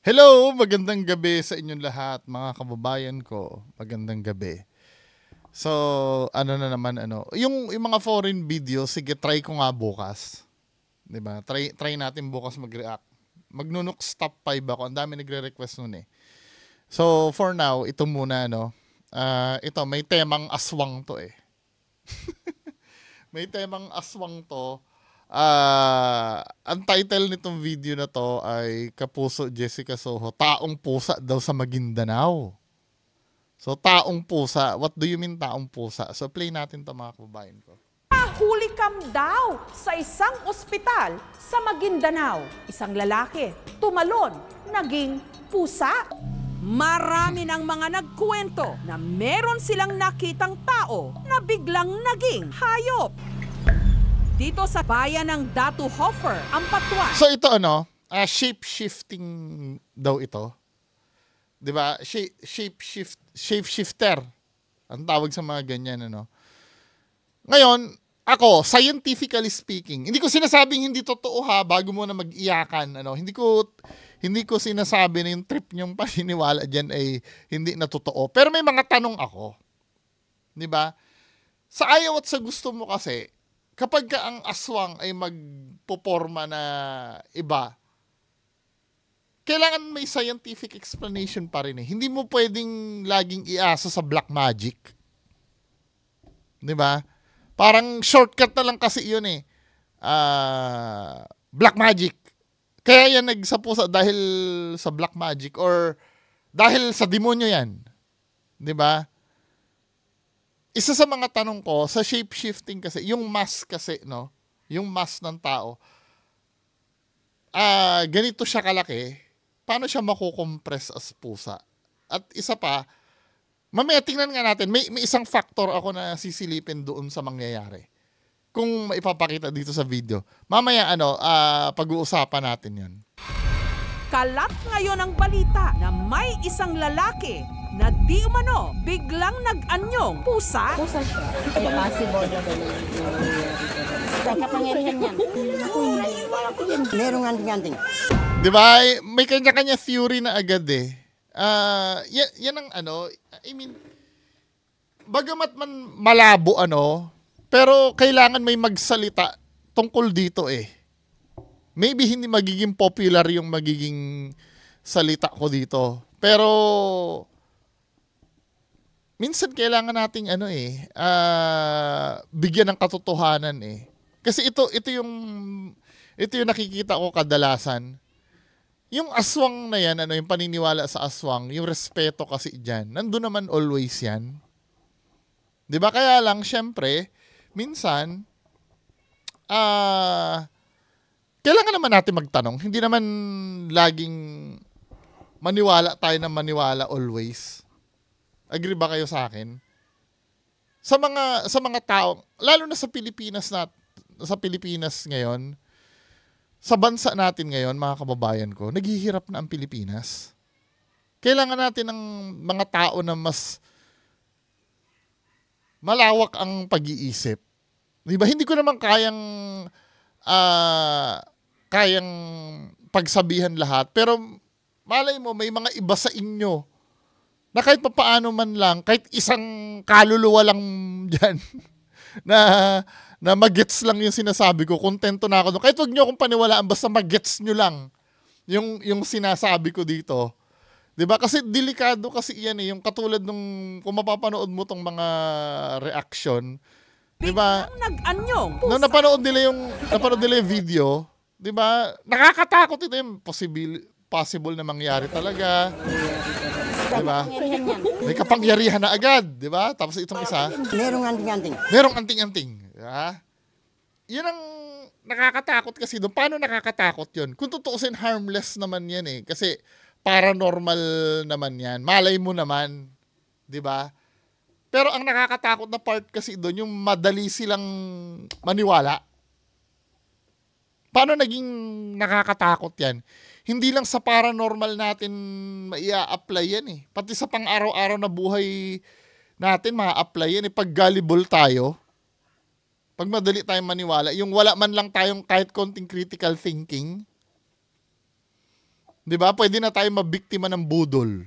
Hello, magandang gabi sa inyong lahat, mga kababayan ko. Magandang gabi. So, ano na naman yung mga foreign videos, sige try ko nga bukas. 'Di ba? Try natin bukas mag-react. Magnunok stop 5 ako. Ang dami nagre-request noon eh. So, for now, ito muna ito may temang aswang to eh. May temang aswang to. Ang title nitong video na to ay Kapuso Jessica Soho, Taong Pusa daw sa Maguindanao. So, taong pusa. What do you mean taong pusa? So, play natin to mga kababayan ko. Nahuli kam daw sa isang ospital sa Maguindanao. Isang lalaki, tumalon, naging pusa. Marami ng mga nagkuwento na meron silang nakitang tao na biglang naging hayop. Dito sa bayan ng Datu Hofer, Ampatuan. So, ito shape-shifting daw ito. 'Di ba? Shape-shifter. Ang tawag sa mga ganyan, Ngayon, ako, scientifically speaking, hindi ko sinasabing hindi totoo ha, bago mo na mag-iyakan, Hindi ko sinasabi na yung trip niyong paniniwala diyan ay hindi na totoo. Pero may mga tanong ako. 'Di ba? Sa ayaw at sa gusto mo kasi, kapag ka ang aswang ay magpoporma na iba, kailangan may scientific explanation pa rin eh. Hindi mo pwedeng laging iasa sa black magic. 'Di ba? Parang shortcut na lang kasi 'yun eh. Black magic. Kaya yan nagsapusa dahil sa black magic or dahil sa demonyo yan. 'Di ba? Isa sa mga tanong ko sa shape-shifting kasi, yung mask kasi, yung mask ng tao, ganito siya kalaki, paano siya makukompress as pusa? At isa pa, mamaya tingnan nga natin, may isang factor ako na sisilipin doon sa mangyayari. Kung maipapakita dito sa video. Mamaya pag-uusapan natin yan. Kalat ngayon ang balita na may isang lalaki na di umano biglang nag-anyong pusa. Pusa siya. Possible na sa kapangyarihan niyan. Merong anting-anting. Di ba? May kanya-kanya theory na agad eh. Yan ang I mean, bagamat man malabo pero kailangan may magsalita tungkol dito eh. Maybe hindi magiging popular yung magiging salita ko dito. Pero minsan kailangan nating bigyan ng katotohanan eh. Kasi ito yung nakikita ko kadalasan. Yung aswang na yan, yung paniniwala sa aswang, yung respeto kasi diyan. Nandun naman always yan. 'Di ba? Kaya lang syempre, minsan kailangan naman natin magtanong. Hindi naman laging maniwala tayo ng maniwala always. Agree ba kayo sa akin? Sa mga tao, lalo na sa Pilipinas ngayon, sa bansa natin ngayon, mga kababayan ko, naghihirap na ang Pilipinas. Kailangan natin ng mga tao na mas malawak ang pag-iisip. 'Di ba? Hindi ko naman kayang pagsabihan lahat, pero malay mo may mga iba sa inyo na kahit papaano man lang, kahit isang kaluluwa lang diyan na magets lang yung sinasabi ko, kontento na ako doon. Kahit wag niyo akong paniwalaan, basta magets niyo lang yung sinasabi ko dito. 'Di ba? Kasi delikado kasi iyan eh, yung katulad nung kung mapapanood mo tong mga reaction, 'di ba? Nag-anyong pusa. Nung napanood nila yung video, 'di ba? Nakakatakot ito, yung possible na mangyari talaga. 'Di ba? May kapangyarihan na agad, 'di ba? Tapos itong isa, Merong anting-anting. merong anting-anting, 'di ba? 'Yun ang nakakatakot kasi doon. Paano nakakatakot 'yun? Kung tutuusin, harmless naman 'yan eh. Kasi paranormal naman 'yan. Malay mo naman, 'di ba? Pero ang nakakatakot na part kasi doon, yung madali silang maniwala. Paano naging nakakatakot yan? Hindi lang sa paranormal natin maia-apply yan eh. Pati sa pang-araw-araw na buhay natin ma-apply yan eh. Pag gullible tayo, pag madali tayong maniwala, yung wala man lang tayong kahit konting critical thinking, 'Di ba? Pwede na tayo mabiktima ng budol.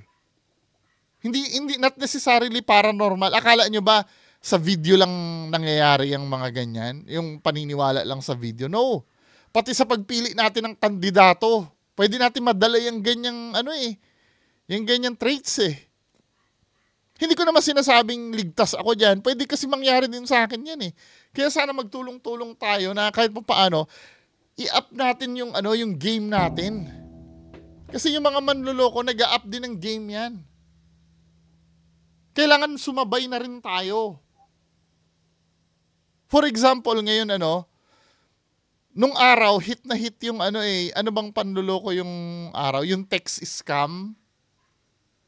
Hindi not necessarily paranormal. Akala nyo ba sa video lang nangyayari yung mga ganyan? Yung paniniwala lang sa video? No. Pati sa pagpili natin ng kandidato, pwede natin madala yung ganyang yung ganyang traits eh. Hindi ko naman sinasabing ligtas ako diyan. Pwede kasi mangyari din sa akin yan eh. Kaya sana magtulong-tulong tayo na kahit paano i-up natin yung yung game natin. Kasi yung mga manloloko nag-a-up din ng game yan. Kailangan sumabay na rin tayo. For example, ngayon nung araw, hit na hit yung ano bang panluloko yung araw? Yung text scam.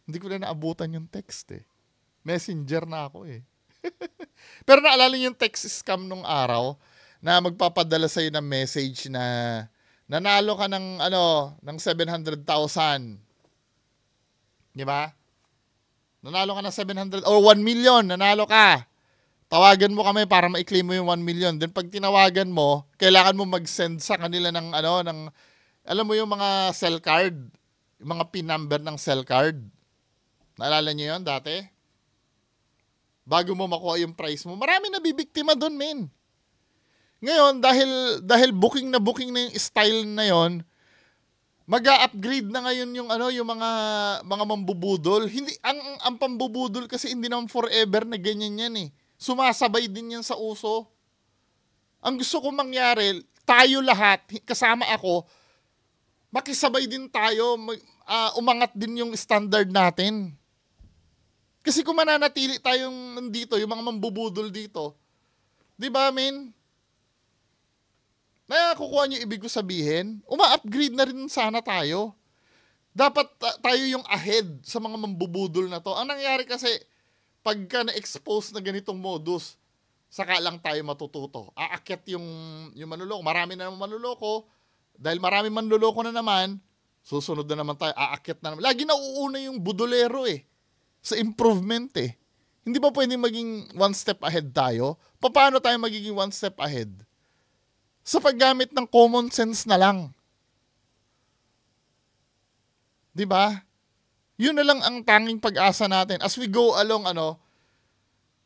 Hindi ko na naabutan yung text eh. Messenger na ako eh. Pero naalala yung text scam nung araw na magpapadala sa'yo ng message na nanalo ka ng ng 700,000. Di ba? Nanalo ka ng 700 or 1 million, nanalo ka. Tawagan mo kami para ma-claim mo yung 1 million. Then pag tinawagan mo, kailangan mo mag-send sa kanila ng alam mo yung mga cell card, yung mga PIN number ng cell card. Naalala niyo yun dati? Bago mo makuha yung price mo, marami nabibiktima doon, men. Ngayon, dahil booking na yung style na yon, mag-a-upgrade na ngayon yung yung mga mambubudol. Hindi ang pambubudol kasi hindi naman forever na ganyan yan eh. Sumasabay din yan sa uso. Ang gusto ko mangyari, tayo lahat, kasama ako, makisabay din tayo, umangat din yung standard natin. Kasi kung mananatili tayong nandito, yung mga mambubudol dito, di ba, men? Nakukuha niyo ibig ko sabihin, uma-upgrade na rin sana tayo. Dapat tayo yung ahead sa mga mambubudol na to. Ang nangyari kasi, pagka na-expose na ganitong modus, saka lang tayo matututo. Aakyat yung manluloko. Marami na naman manluloko. Dahil marami manluloko na naman, susunod na naman tayo, aakyat na naman. Lagi nauuna yung budolero eh. Sa improvement eh. Hindi ba pwedeng maging one step ahead tayo? Paano tayo magiging one step ahead? Sa paggamit ng common sense na lang. 'Di ba? Yun na lang ang tanging pag-asa natin. As we go along,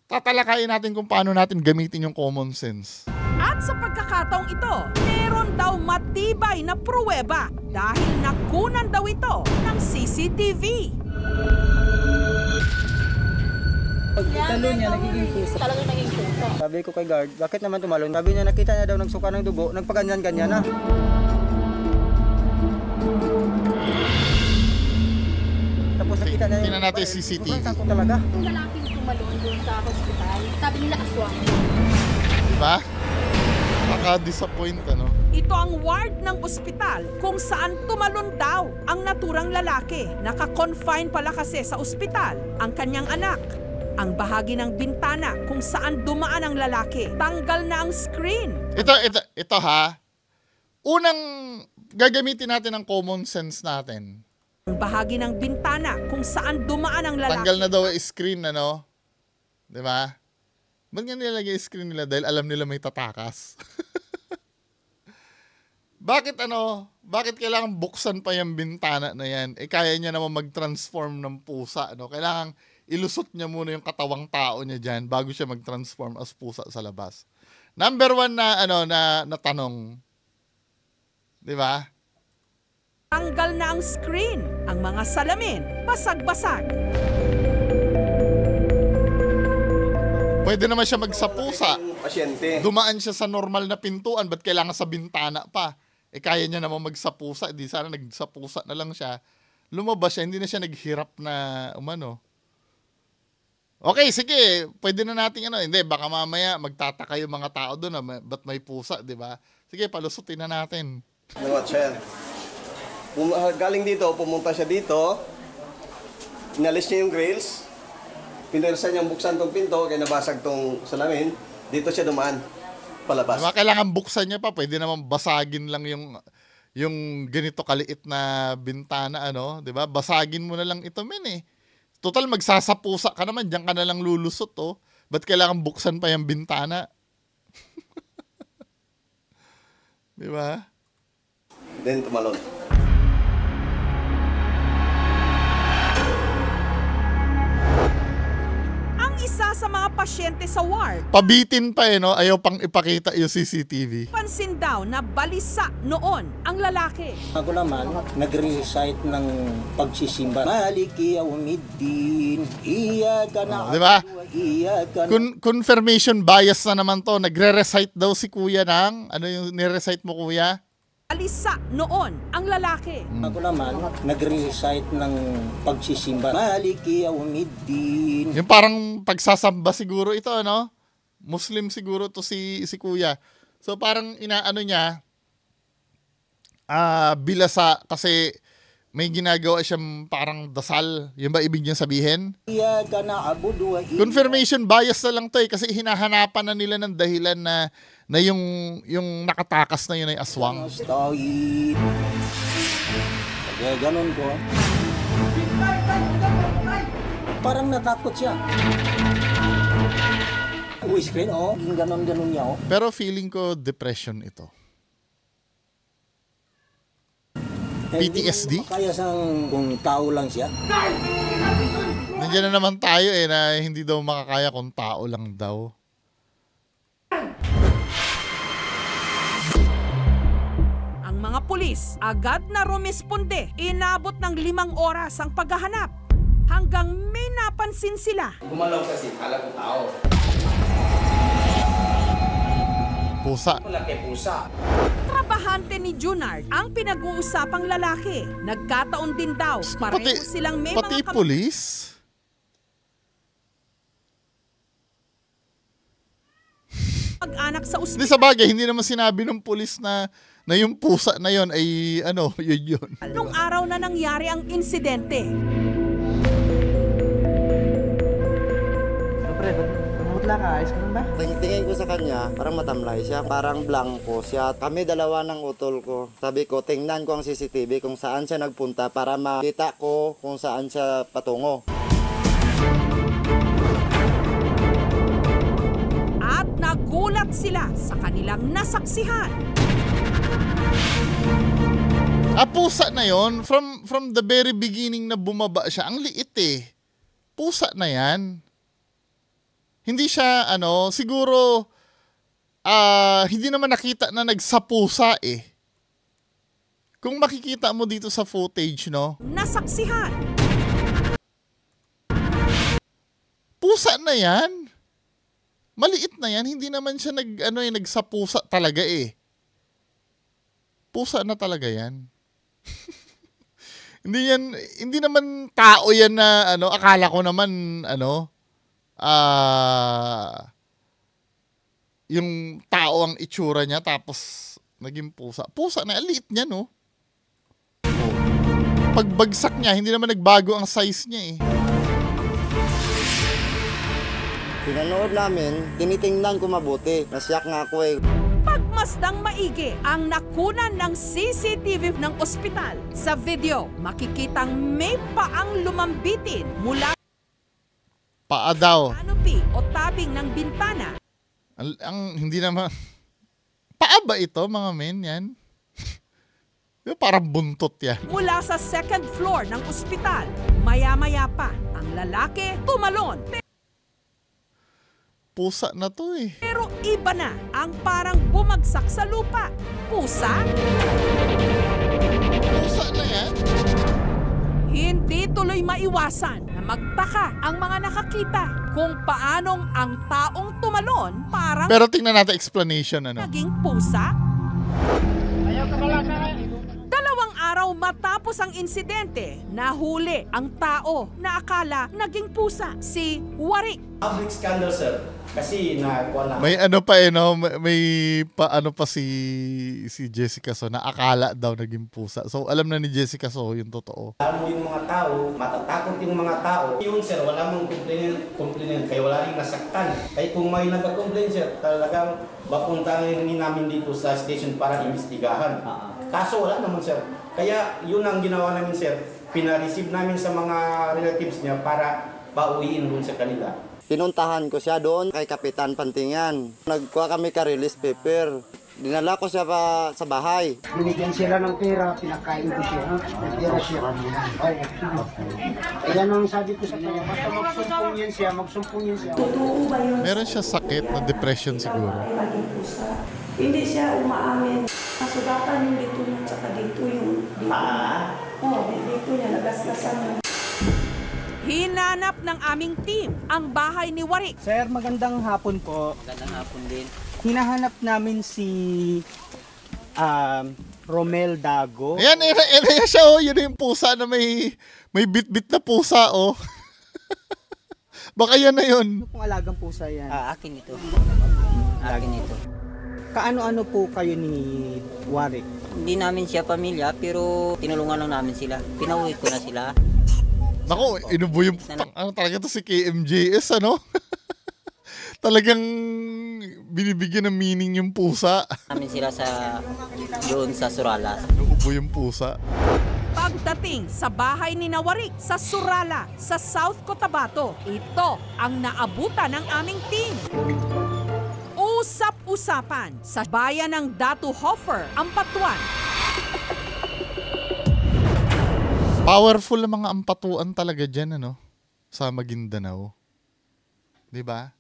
tatalakayin natin kung paano natin gamitin yung common sense. At sa pagkakataong ito, meron daw matibay na pruweba dahil nakunan daw ito ng CCTV. Pag talo niya, nagiging pusa. Talagang naging pusa. Sabi ko kay guard, bakit naman tumalon? Sabi niya, nakita niya daw nagsuka ng dugo, nagpaganyan-ganyan na. Tapos nakita niya Tingnan natin yung CCTV. Saan ko talaga? Yung lalaking tumalon doon sa hospital, sabi nila aswang. Diba? Nakaka-disappoint, Ito ang ward ng ospital kung saan tumalon daw ang naturang lalaki. Naka-confine pala kasi sa ospital ang kanyang anak. Ang bahagi ng bintana kung saan dumaan ang lalaki, tanggal na ang screen. Ito ha. Unang gagamitin natin ang common sense natin. Ang bahagi ng bintana kung saan dumaan ang lalaki. Tanggal na daw ang screen, Di ba? Ba't nga nilagay yung screen nila? Dahil alam nila may tatakas. Bakit kailangan buksan pa yung bintana na yan? Kaya niya naman mag-transform ng pusa, Kailangan ilusot niya muna yung katawang tao niya dyan bago siya mag-transform as pusa sa labas. Number 1 na tanong. Di ba? Tanggal na ang screen. Ang mga salamin, basag-basag. Pwede naman siya magsapusa. Pasyente. Dumaan siya sa normal na pintuan, ba't kailangan sa bintana pa? Kaya niya naman magsapusa. Di sana nagsapusa na lang siya. Lumabas siya, hindi na siya naghirap na Okay, sige. Pwede na natin Hindi, baka mamaya magtataka yung mga tao doon ba't may pusa, di ba? Sige, palusutin na natin. What siya? Galing dito, pumunta siya dito. Inalis niya yung grills. Pinilisan niyang buksan tong pinto, kaya nabasag tong salamin. Dito siya dumaan. Palabas. Diba, kailangan buksan niya pa. Pwede naman basagin lang yung ganito kaliit na bintana, di ba? Basagin mo na lang ito, men. Total, magsasapusa ka naman. Diyan ka na lang lulusot, Ba't kailangan buksan pa yung bintana? Di ba? Then tumalon. sa mga pasyente sa ward. Pabitin pa no? Ayaw pang ipakita yung CCTV. Pansin daw na balisa noon ang lalaki. Ako naman, nagre-recite ng pagsisimba. Maliki Awmiddin, iyaka na Di ba? iyaka na. Confirmation bias na naman to. Nagre-recite daw si kuya ng, ano yung nire-recite mo kuya? Balisa noon ang lalaki. Ako naman, nagre-recite ng pagsisimba. Maliki Awmiddin. Yung parang pagsasamba siguro ito, ano? Muslim siguro to si kuya. So parang inaano niya, bilasa kasi may ginagawa siyang parang dasal. Yun ba ibig niya sabihin? Iyaka na abudu wa Confirmation bias na lang to eh, kasi hinahanapan na nila ng dahilan na yung nakatakas na yun ay aswang. Astagid. Kaya ganun ko. Parang natakot siya. Screen, oh. Ganon-ganon niya, oh. Pero feeling ko depression ito. PTSD? Kaya sang kung tao lang siya. Nandiyan na naman tayo eh, na hindi daw makakaya kung tao lang daw. Ang mga pulis agad na rumisponde. Inabot ng 5 oras ang paghahanap hanggang may napansin sila. Gumalaw kasi, kala ko tao. Pusa. Malaki pusa. Trabahante ni Junard ang pinag-uusapang lalaki. Nagkataon din daw pareho silang may pati mga pulis? pag-anak sa Hindi ospital. sa bagay, hindi naman sinabi ng pulis na yung pusa na yon ay ano, yun. Nung araw na nangyari ang insidente, Tingin ko sa kanya, parang matamlay siya, parang blanco siya. Kami dalawa ng utol ko. Sabi ko, tingnan ko ang CCTV kung saan siya nagpunta para makita ko kung saan siya patungo. at nagulat sila sa kanilang nasaksihan. Pusa na yon from the very beginning na bumaba siya. Ang liit eh. Pusa na yan. Hindi siya, siguro, hindi naman nakita na nagsapusa eh. Kung makikita mo dito sa footage, no? Nasaksihan. Pusa na yan. Maliit na yan. Hindi naman siya nagsapusa talaga eh. Pusa na talaga yan. Hindi naman tao yan na akala ko naman yung tao ang itsura niya tapos naging pusa. Pusa na, liit niya no. Pagbagsak niya, hindi naman nagbago ang size niya eh. Pinanood namin, tinitingnan ko mabuti. Nasyak nga ako eh. Pagmasdang maigi ang nakunan ng CCTV ng ospital. Sa video, makikitang may paang lumambitin mula Paa daw. kanopi o tabing ng bintana. Ang hindi naman... Paa ba ito, mga men, yan? Parang buntot yan. Mula sa second floor ng ospital, maya-maya pa ang lalaki tumalon. Pusa na to eh. Pero iba na ang parang bumagsak sa lupa. Pusa? Pusa na yan. Hindi tuloy maiwasan na magtaka ang mga nakakita kung paanong ang taong tumalon parang Pero tingnan natin explanation, naging pusa. Dalawang araw matapos ang insidente, nahuli ang tao na akala naging pusa, si Warik. Public scandal, sir. Kasi nakuha lang. May may pa si Jessica So na akala daw naging pusa. So alam na ni Jessica So yung totoo. Lalo yung mga tao, matatakot yung mga tao. Yun, sir, wala mong complainant, kaya wala rin nasaktan. Kaya kung may nagka-complain, sir, talagang bapuntahin namin dito sa station para imbestigahan. Kaso wala naman, sir. Kaya yun ang ginawa namin, sir. Pina-receive namin sa mga relatives niya para pauwiin dun sa kanila. Pinuntahan ko siya doon kay Kapitan Pantingan. Nagkuha kami ka release paper. Dinala ko siya pa sa bahay. Binigyan sila ng pera, pinakain ko siya. Nagtira siya. Kaya nung sabi ko sa kanya, basta magsumpong yan siya. Meron siya sakit na depression siguro. Hindi siya umaamin. Nasugatan yung dito niya, saka dito yung dito. Oo, dito niya, nagasgasan. Hinanap ng aming team ang bahay ni Warik. Sir, magandang hapon po. Magandang hapon din. Hinahanap namin si Romel Dago. Ayan, ayan siya oh. Yun yung pusa na may bit-bit na pusa oh. Baka yan na yun. Ano pong alagang pusa yan? Akin ito. Akin ito. Kaano-ano po kayo ni Warik? Hindi namin siya pamilya pero tinulungan lang namin sila. Pinauwi ko na sila. Nako, inubo yung ano talaga to si KMJS ano? Talagang binibigyan ng meaning yung pusa. Namin sila doon sa Surala. Inubo yung pusa. Pagdating sa bahay ni Warik sa Surala, sa South Cotabato, ito ang naabutan ng aming team. Usap-usapan sa bayan ng Datu Hofer, Ampatuan. Powerful ang mga ampatuan talaga dyan, ano? Sa Maguindanao. Diba?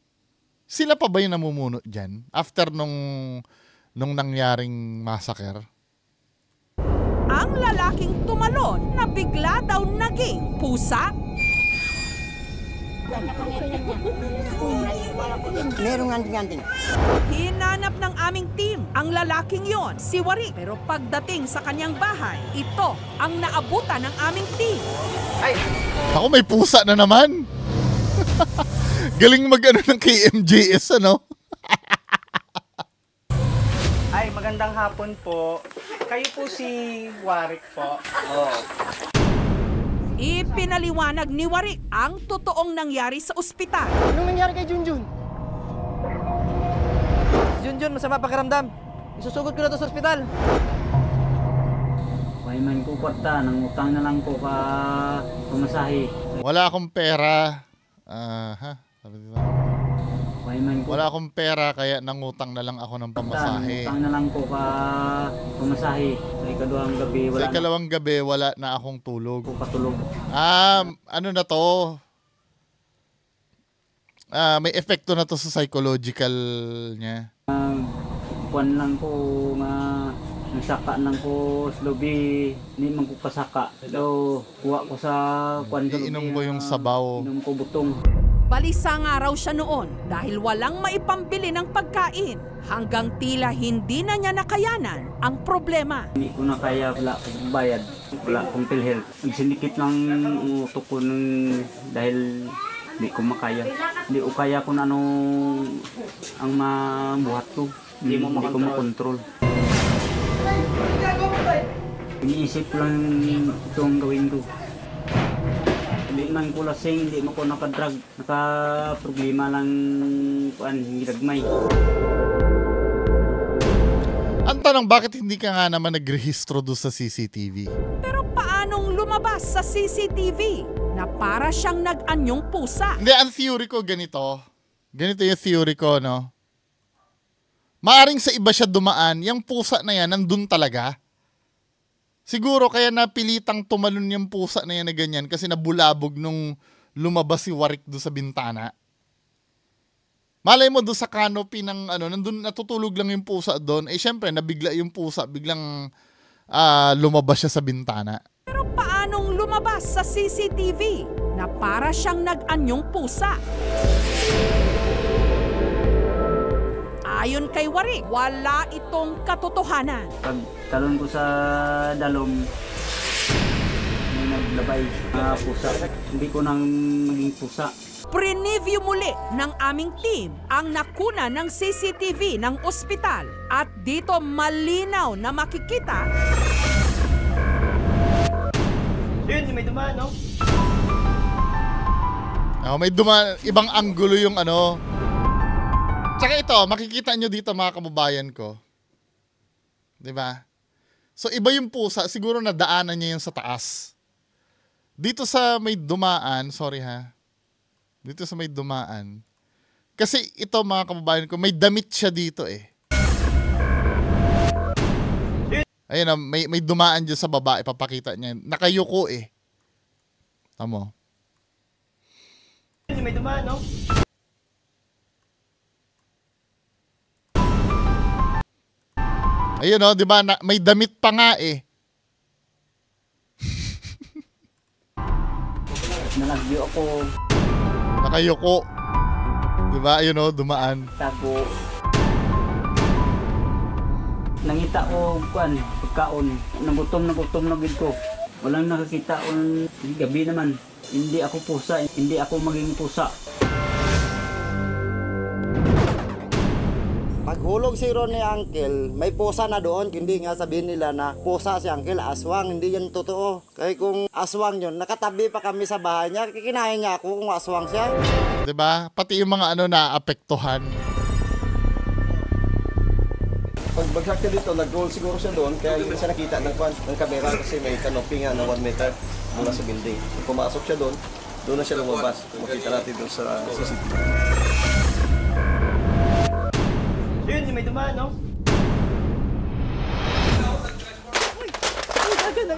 Sila pa ba yung namumuno dyan? After nung nangyaring massacre? Ang lalaking tumalon na bigla daw naging pusa. Merong anting-anting. Hinanap ng aming team ang lalaking yon, si Warik. Pero pagdating sa kanyang bahay, ito ang naabutan ng aming team. Ako, may pusa na naman. Galing mag-ano ng KMJS, ano? Ay, magandang hapon po. Kayo po si Warik po. Ipinaliwanag ni Warik ang totoong nangyari sa ospital. Anong nangyari kay Junjun? Junjun, masama pakiramdam. Isusugod ko na to sa ospital. Paiman ko kwarta, nang utang na lang ko ka pumasahe. Wala akong pera. Sabi dito. Wala akong pera kaya nangutang na lang ako ng pamasahe. Utang na lang ko ka pumasahe. Sa ikaduhang gabi wala. Sa ikalawang gabi wala na akong tulog. Patulog. Ano na to? May epekto na to sa psychological niya. Kuan lang ko nga nasaka lang ko sa lubi, hindi man ko pasaka. So, kuha ko sa kuan sa lubi. Inom ko yung sabaw. Inom ko butong. Balisa nga raw siya noon dahil walang maipambili ng pagkain hanggang tila hindi na niya nakayanan ang problema. Hindi ko na kaya, wala akong bayad, wala akong PhilHealth. Nagsindikit lang ang utok ko dahil hindi ko makaya. Hindi ko kaya kung ano ang mabuhat ko. Hindi ko makontrol. Iniisip lang ito ang gawin ko. Hindi man ko lasing, hindi mo ko nakadrag. Naka-problema lang hiragmay. Ang tanong, bakit hindi ka nga naman nagrehistro doon sa CCTV? Pero paanong lumabas sa CCTV na para siyang nag-anyong pusa? Hindi, ang theory ko ganito. Ganito yung theory ko, no? Maaring sa iba siya dumaan, yung pusa na yan, nandun talaga. Siguro kaya napilitang tumalon yung pusa na yan na ganyan kasi nabulabog nung lumabas si Warik doon sa bintana. Malay mo doon sa canopy ng nandun natutulog lang yung pusa doon. Syempre, nabigla yung pusa, biglang lumabas siya sa bintana. Pero paanong lumabas sa CCTV na para siyang nag-anyong pusa? Ayon kay Warik, wala itong katotohanan. Pag talon ko sa dalom, may naglabay na pusa. Hindi ko nang maging pusa. Pre-review muli ng aming team ang nakuna ng CCTV ng ospital at dito malinaw na makikita. Yun, may dumaan, no? May dumaan, ibang anggulo yung Tsaka ito, makikita nyo dito mga kababayan ko. Diba? So iba yung pusa, siguro nadaanan niya yung sa taas. Dito sa may dumaan, sorry ha. Dito sa may dumaan. Kasi ito mga kababayan ko, may damit siya dito eh. Ayun na, may dumaan dyan sa baba, ipapakita niya. Nakayuko eh. Tamo. May dumaan, no? Ayun o, di ba? May damit pa nga eh. Nalagyo ako. Nakayuko. Di ba? Ayun o, dumaan. Tago. Nangita ko, pagkaon. Nagutom na gid ko. Walang nakakita on gabi naman. Hindi ako pusa, hindi ako maging pusa. Paghulog si Ron ni Uncle, may pusa na doon. Hindi nga sabihin nila na pusa si Uncle, aswang. Hindi yan totoo. Kaya kung aswang yun, nakatabi pa kami sa bahay niya. Kikinahin niya ako kung aswang siya. Diba? Pati yung mga na apektuhan. Pag bagsak niya dito, nag-roll siguro siya doon, kaya hindi siya nakita ng camera kasi may canopy nga na 1 meter mula sa building. So, pumasok siya doon na siya lumabas. Makita natin doon sa CCTV. Yun, may dumaan, no?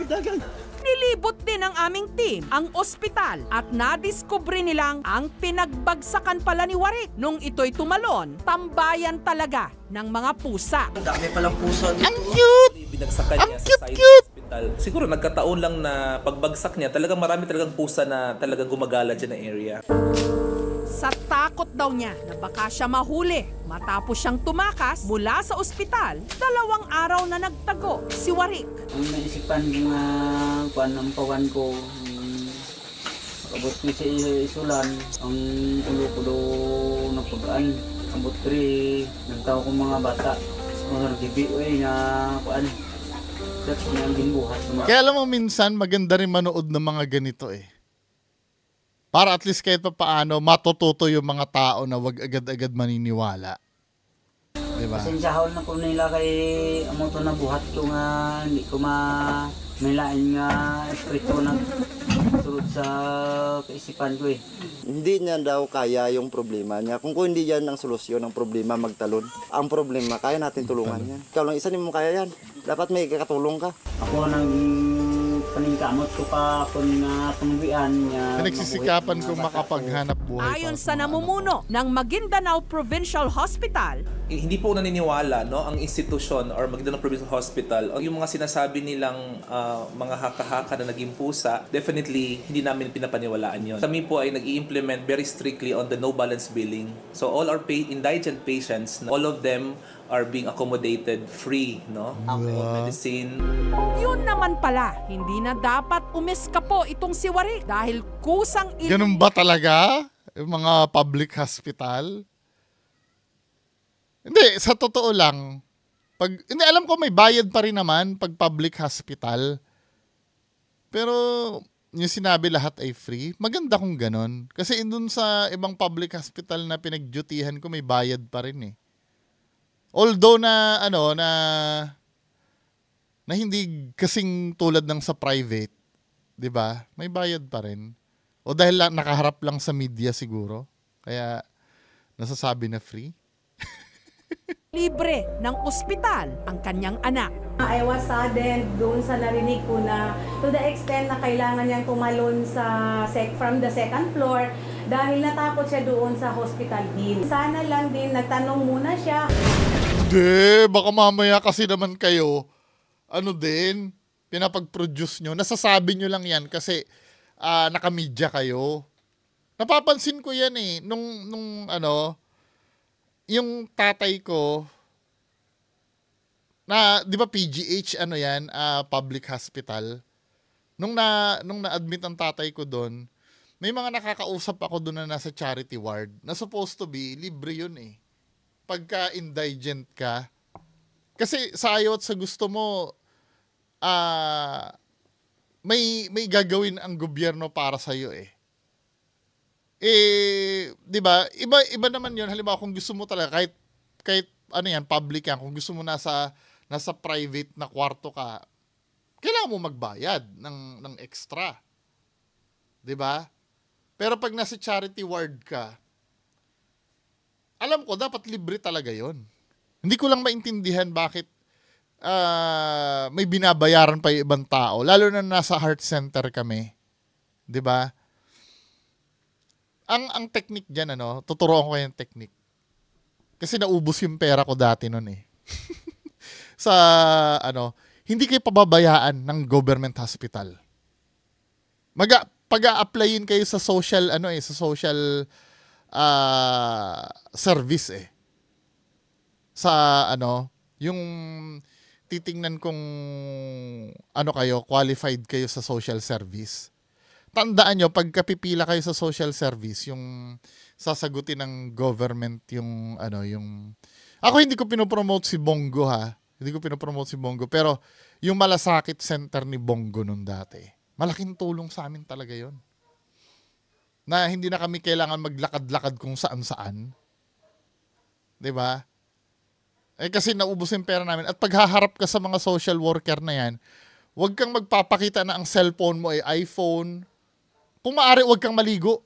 Dagan. Nilibot din ng aming team ang ospital at nadiskubre nilang ang pinagbagsakan pala ni Warik. Nung ito'y tumalon, tambayan talaga ng mga pusa. Ang dami palang pusa dito. Ang cute! Binagsakan Ang niya sa cute, side cute! hospital. Siguro nagkataon lang na pagbagsak niya, talagang marami talagang pusa na talagang gumagala dyan na area. Sa takot daw niya na baka siya mahuli matapos siyang tumakas mula sa ospital, 2 araw na nagtago si Warik. Ang naisipan ko nga, ang pawan ko, abot ko sa isulan, ang ulo ko daw napagaan. Abot ko rin, nagtao ko mga bata, mga nagbibi, nga kuan. That's nga ang ginbuhat. Kaya alam mo minsan, maganda rin manood ng mga ganito eh. Para at least kahit pa paano, matututo yung mga tao na wag agad-agad maniniwala. Diba? Pasensyahan na ko nila kay amo to na buhat ko nga hindi ko may lain nga espiritu na sulod sa kaisipan ko eh. Hindi niya daw kaya yung problema niya. Kung hindi yan ang solusyon ng problema, magtalon. Ang problema, kaya natin tulungan yan. Ikaw lang isa, hindi mo kaya yan. Dapat may kakatulong ka. Ako nang paningkamot ko pa ako nga pangwian niya. Pinagsisikapan kong makapaghanap buhay. Ayon sa namumuno ng Maguindanao Provincial Hospital, Hindi po naniniwala no ang institusyon or Maguindanao Provincial Hospital yung mga sinasabi nilang mga haka-haka na naging pusa, definitely hindi namin pinapaniwalaan yon. Kami po ay nag-i-implement very strictly on the no balance billing. So all our indigent patients, all of them are being accommodated free, no? Medicine. yun naman pala, hindi na dapat umiskapo itong si Warik dahil kusang Ganun ba talaga? Yung mga public hospital? Hindi, sa totoo lang, hindi, alam ko may bayad pa rin naman pag public hospital. Pero yung sinabi lahat ay free, maganda kung ganun. Kasi dun sa ibang public hospital na pinag-dutyhan ko, may bayad pa rin eh. Although na hindi kasing tulad ng sa private, 'di ba? May bayad pa rin. O dahil nakaharap lang sa media siguro, kaya nasasabi na free. libre ng ospital ang kanyang anak. I was saddened doon sa narinig ko na to the extent na kailangan niyang tumalon from the second floor dahil natakot siya doon sa hospital bill. Sana lang din nagtanong muna siya. Hindi, baka mamaya kasi naman kayo, pinapag-produce nyo. Nasasabi nyo lang yan kasi nakamedya kayo. Napapansin ko yan eh. Yung tatay ko, na, di ba PGH, public hospital. Nung na-admit ang tatay ko doon, may mga nakakausap ako doon na nasa charity ward, na supposed to be, libre yun eh. Pagka indigent ka, kasi sa ayaw at sa gusto mo, may gagawin ang gobyerno para sa iyo eh. 'Di ba? Iba naman 'yon. Halimbawa kung gusto mo talaga kahit public yan, kung gusto mo nasa private na kwarto ka, kailangan mo magbayad ng extra. 'Di ba? Pero pag nasa charity ward ka, alam ko dapat libre talaga 'yon. Hindi ko lang maintindihan bakit may binabayaran pa yung ibang tao, lalo na nasa heart center kami. 'Di ba? Ang technique diyan tuturuan ko yung technique. Kasi naubos yung pera ko dati noon eh. Sa hindi kayo pababayaan ng government hospital. Pag-a-applyin kayo sa social sa social service eh. Sa yung titingnan kung kayo, qualified kayo sa social service. Tandaan nyo, pagkapipila kayo sa social service, yung sasagutin ng government yung ako hindi ko pinopromote si Bongo ha. Hindi ko pinopromote si Bongo, pero yung malasakit center ni Bongo nung dati, malaking tulong sa amin talaga yon. Na hindi na kami kailangan maglakad-lakad kung saan-saan. 'Di ba? Kasi naubos yung pera namin. At paghaharap ka sa mga social worker na yan, huwag kang magpapakita na ang cellphone mo ay iPhone. Kung maaari, huwag kang maligo.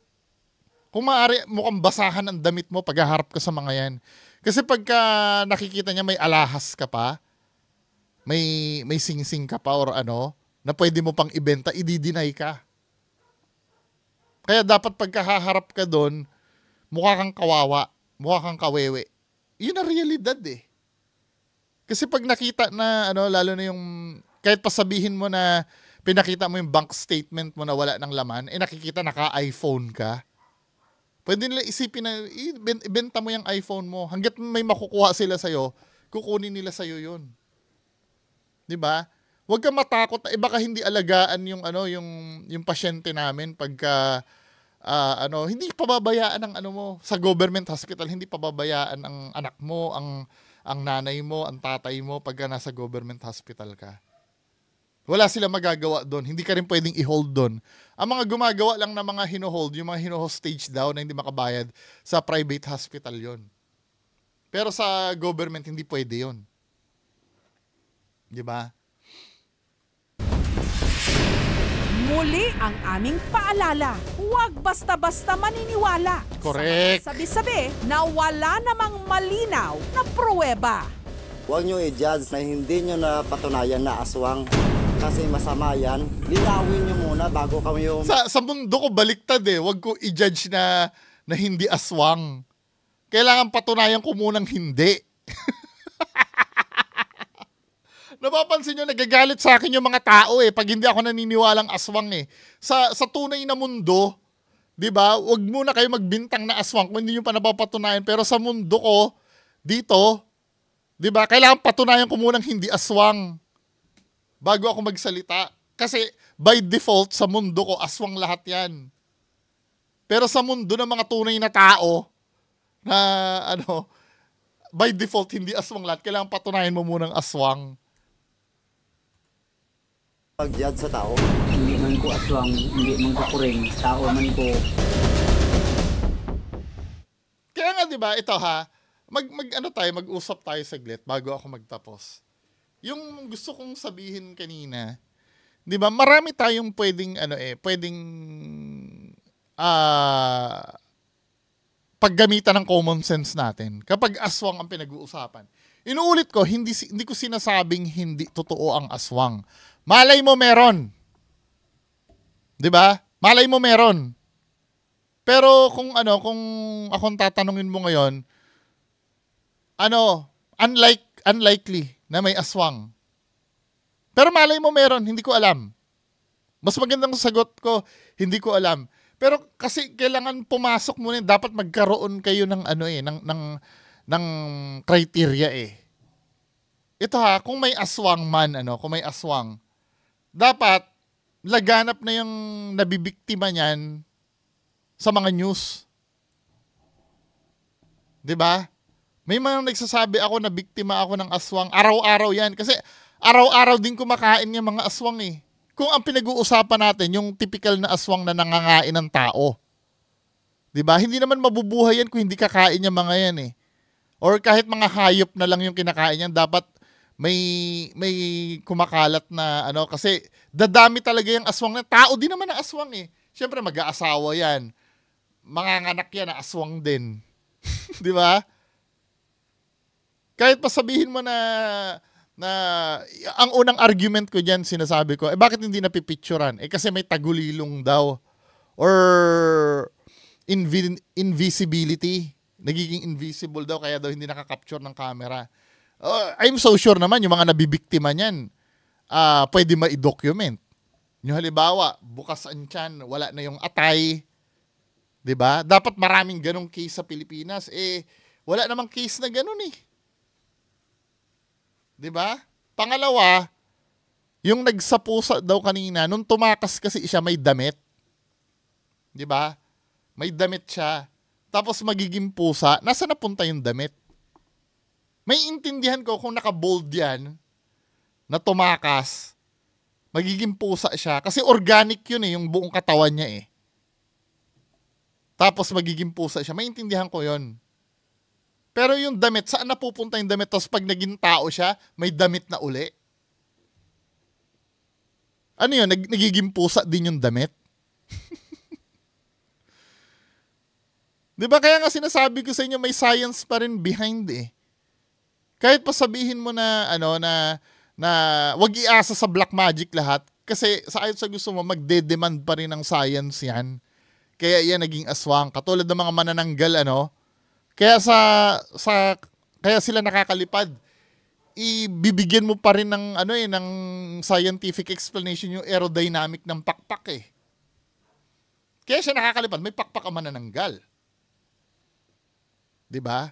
Kung maaari, mukhang basahan ang damit mo paghaharap ka sa mga yan. Kasi pagka nakikita niya may alahas ka pa, may sing-sing ka pa or na pwede mo pang ibenta, i-deny ka. Kaya dapat pagkahaharap ka doon, mukha kang kawawa, mukha kang kawewe. Yun ang realidad eh. Kasi pag nakita na, lalo na yung, kahit pasabihin mo na, pinakita mo yung bank statement mo na wala ng laman, nakikita naka-iPhone ka. Pwede nila isipin na, ibenta mo yung iPhone mo. Hanggat may makukuha sila sa'yo, kukunin nila sa'yo yun. Diba? Huwag kang matakot. Baka hindi alagaan yung pasyente namin pagka, hindi pababayaan ang mo. Sa government hospital, hindi pababayaan ang anak mo, ang nanay mo, ang tatay mo pagka nasa government hospital ka. Wala sila magagawa doon. Hindi ka rin pwedeng i-hold doon. Ang mga gumagawa lang na mga hino-hold, yung mga hino-hostage daw na hindi makabayad, sa private hospital yon. Pero sa government, hindi pwede yon. Di ba? Muli ang aming paalala, huwag basta-basta maniniwala. Correct. Sabi-sabi na wala namang malinaw na pruweba. Huwag nyo i-judge na hindi nyo napatunayan na aswang. Kasi masama yan. Linawin nyo muna bago kami yung... Sa mundo ko baliktad eh. Huwag ko i-judge na hindi aswang. Kailangan patunayan ko munang hindi. Napapansin nyo, nagagalit sa akin yung mga tao eh pag hindi ako naniniwalang aswang eh. Sa tunay na mundo, 'di ba? Huwag muna kayo magbintang na aswang kung hindi nyo pa napapatunayan. Pero sa mundo ko, dito, 'di ba? Kailangan patunayan ko munang hindi aswang bago ako magsalita. Kasi by default sa mundo ko, aswang lahat 'yan. Pero sa mundo ng mga tunay na tao na by default hindi aswang lahat, kailangan patunayan mo munang aswang. Pag-judge sa tao. Hindi man ko aswang, hindi man ko kuring, tao man ko. Kaya nga 'di ba, ito ha, mag-usap tayo saglit bago ako magtapos. Yung gusto kong sabihin kanina, 'di ba, marami tayong pwedeng paggamitan ng common sense natin kapag aswang ang pinag-uusapan. Inuulit ko, hindi ko sinasabing hindi totoo ang aswang. Malay mo meron. 'Di ba? Malay mo meron. Pero kung akong tatanungin mo ngayon, unlikely na may aswang. Pero malay mo meron, hindi ko alam. Mas magandang sagot ko, hindi ko alam. Pero kasi kailangan pumasok muna, dapat magkaroon kayo ng ng criteria eh. Ito ha, kung may aswang man, kung may aswang, dapat laganap na yung nabibiktima niyan sa mga news. 'Di ba? May mga nagsasabi ako na biktima ako ng aswang. Araw-araw 'yan kasi araw-araw din kumakain yung mga aswang eh. Kung ang pinag-uusapan natin yung typical na aswang na nangangain ng tao. 'Di ba? Hindi naman mabubuhay yan kung hindi kakain yung mga yan eh. Or kahit mga hayop na lang yung kinakain yan, dapat may kumakalat na kasi dadami talaga yung aswang na tao din naman ang aswang eh. Siyempre mag-aasawa yan. Manganganak yan na aswang din. 'Di ba? Kahit pa sabihin mo na na ang unang argument ko diyan sinasabi ko, bakit hindi napipicturean? Kasi may tagulilong daw or invisibility. Nagiging invisible daw kaya daw hindi nakaka-capture ng camera. I'm so sure naman yung mga nabibiktima niyan, pwede ma-document. Yung halimbawa, bukas ang tiyan, wala na yung atay. 'Di ba? Dapat maraming ganong case sa Pilipinas. Wala namang case na ganon eh. 'Di ba? Pangalawa, yung nagsapusa daw kanina, nung tumakas kasi siya may damit. 'Di ba? May damit siya. Tapos magiging pusa, nasa napunta yung damit? May intindihan ko kung naka-bold yan, na tumakas, magiging pusa siya. Kasi organic yun yung buong katawan niya eh. Tapos magiging pusa siya. May intindihan ko yun. Pero yung damit, saan napupunta yung damit? Tapos pag naging tao siya, may damit na uli. Ano yun? Nagiging pusa din yung damit? Diba kaya nga sinasabi ko sa inyo, may science pa rin behind eh. Kahit pa sabihin mo na, na wag iasa sa black magic lahat, kasi sa ayon sa gusto mo, magde-demand pa rin ng science yan. Kaya yan naging aswang. Katulad ng mga manananggal, Kaya kaya sila nakakalipad. Ibibigyan mo pa rin ng ng scientific explanation yung aerodynamic ng pakpak eh. Kaya siya nakakalipad, may pakpak ang manananggal. 'Di ba?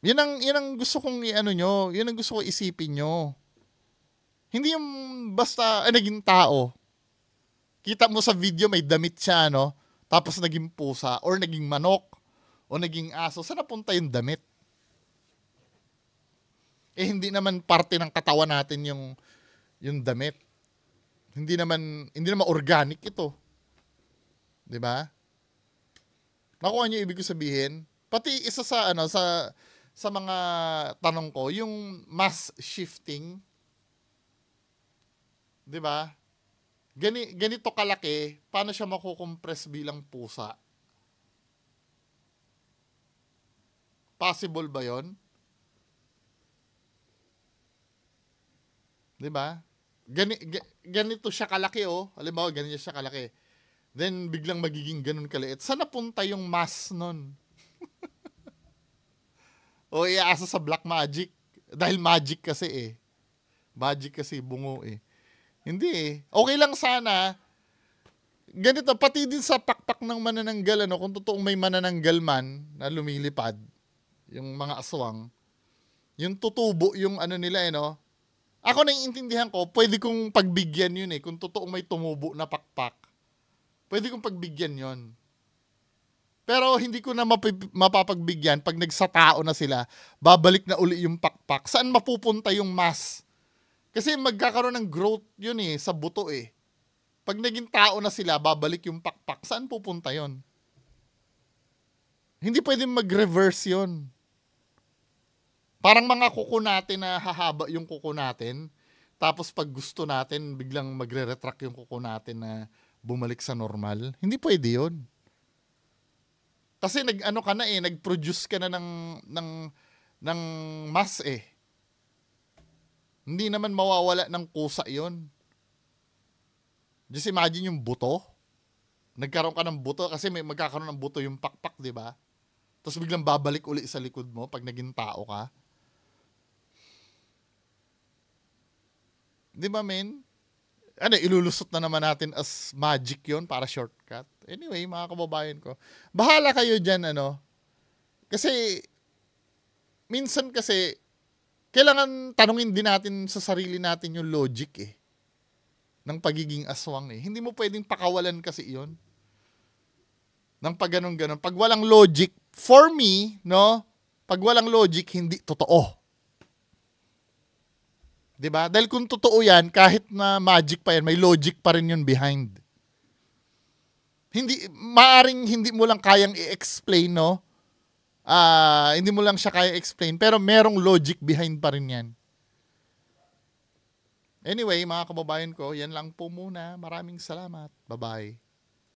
Yan ang gusto kong nyo, yan ang gusto ko isipin nyo. Hindi yung basta naging tao. Kita mo sa video may damit siya, tapos naging pusa, or naging manok, o naging aso. Saan napunta yung damit? Hindi naman parte ng katawan natin yung damit. Hindi naman organic ito. 'Di ba? Nakuha niyo ibig ko sabihin? Pati isa sa sa mga tanong ko, yung mass shifting, 'di ba? Ganito kalaki, paano siya makukompress bilang pusa? Possible ba 'yon? 'Di ba? Ganito siya kalaki Halimbawa, ganito siya kalaki. Then biglang magiging ganun kaliit. Saan napunta yung mass nun? O iaasa sa black magic. Dahil magic kasi Magic kasi bungo Hindi Okay lang sana. Ganito, pati din sa pakpak ng manananggal, kung totoong may manananggal man na lumilipad, yung mga aswang, yung tutubo yung nila Ako naiintindihan ko, pwede kong pagbigyan yun kung totoong may tumubo na pakpak. Pwede kong pagbigyan yon. Pero hindi ko na mapapagbigyan pag nagsatao na sila, babalik na uli yung pakpak. Saan mapupunta yung mass? Kasi magkakaroon ng growth yun sa buto Pag naging tao na sila, babalik yung pakpak. Saan pupunta yon? Hindi pwedeng mag-reverse yon. Parang mga kuko natin na hahaba yung kuko natin, tapos pag gusto natin, biglang magre-retract yung kuko natin na bumalik sa normal. Hindi pwede yun. Kasi nag-produce ka na ng mass Hindi naman mawawala ng kusa yon. Just imagine yung buto. Nagkaroon ka ng buto kasi may magkakaroon ng buto yung pakpak, di ba? Tapos biglang babalik uli sa likod mo pag naging tao ka. Di ba, men? Ilulusot na naman natin as magic yon para shortcut. Anyway, mga kababayan ko, bahala kayo dyan, Kasi, minsan kasi, kailangan tanungin din natin sa sarili natin yung logic ng pagiging aswang Hindi mo pwedeng pakawalan kasi yon ng pag ganon. Pag walang logic, for me, pag walang logic, hindi totoo. Diba? Dahil kung totoo yan, kahit na magic pa yan, may logic pa rin yun behind. Maaring hindi mo lang kayang i-explain, hindi mo lang siya kaya explain, pero merong logic behind pa rin yan. Anyway, mga kababayan ko, yan lang po muna. Maraming salamat. Bye-bye.